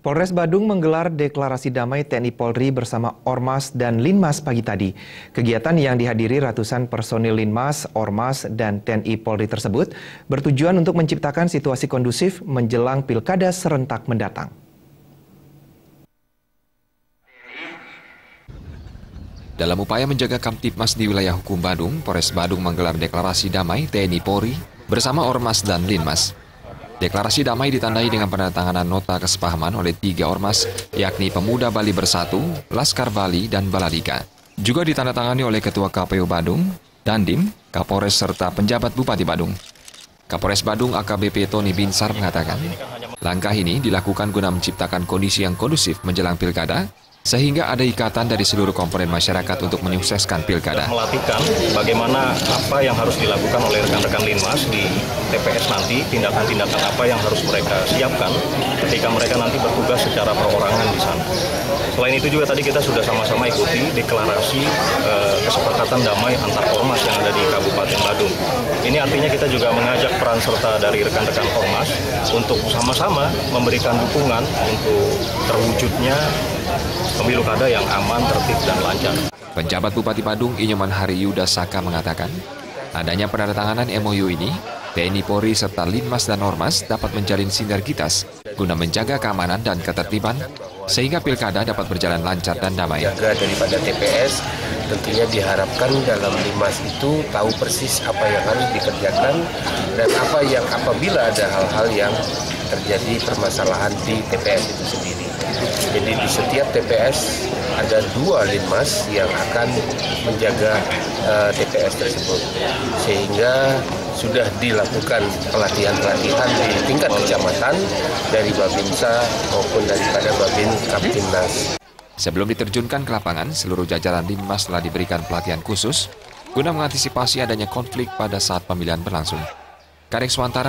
Polres Badung menggelar deklarasi damai TNI Polri bersama Ormas dan Linmas pagi tadi. Kegiatan yang dihadiri ratusan personil Linmas, Ormas, dan TNI Polri tersebut bertujuan untuk menciptakan situasi kondusif menjelang pilkada serentak mendatang. Dalam upaya menjaga Kamtipmas di wilayah hukum Badung, Polres Badung menggelar deklarasi damai TNI Polri bersama Ormas dan Linmas. Deklarasi damai ditandai dengan penandatanganan nota kesepahaman oleh 3 ormas, yakni Pemuda Bali Bersatu, Laskar Bali, dan Baladika. Juga ditandatangani oleh Ketua KPU Badung, Dandim, Kapolres, serta penjabat Bupati Badung. Kapolres Badung AKBP Tony Binsar mengatakan, langkah ini dilakukan guna menciptakan kondisi yang kondusif menjelang pilkada, sehingga ada ikatan dari seluruh komponen masyarakat untuk menyukseskan pilkada. Melatihkan bagaimana apa yang harus dilakukan oleh rekan-rekan Linmas di TPS nanti, tindakan-tindakan apa yang harus mereka siapkan ketika mereka nanti bertugas secara perorangan di sana. Selain itu juga tadi kita sudah sama-sama ikuti deklarasi kesepakatan damai antar ormas yang ada di Kabupaten Badung. Ini artinya kita juga mengajak peran serta dari rekan-rekan ormas untuk sama-sama memberikan dukungan untuk terwujudnya pemilu kada yang aman, tertib, dan lancar. Penjabat Bupati Badung Inyoman Hari Yuda Saka mengatakan, adanya penandatanganan MOU ini, TNI Polri serta Linmas dan Ormas dapat menjalin sinergitas guna menjaga keamanan dan ketertiban, sehingga pilkada dapat berjalan lancar dan damai. Jaga daripada TPS, tentunya diharapkan dalam Linmas itu tahu persis apa yang harus dikerjakan dan apa yang apabila ada hal-hal yang terjadi permasalahan di TPS itu sendiri. Jadi di setiap TPS ada 2 Linmas yang akan menjaga TPS tersebut, sehingga sudah dilakukan pelatihan-pelatihan di tingkat kecamatan dari Babinsa maupun daripada Babin Kamtipmas. Sebelum diterjunkan ke lapangan, seluruh jajaran Linmas telah diberikan pelatihan khusus guna mengantisipasi adanya konflik pada saat pemilihan berlangsung. Kadek Swantara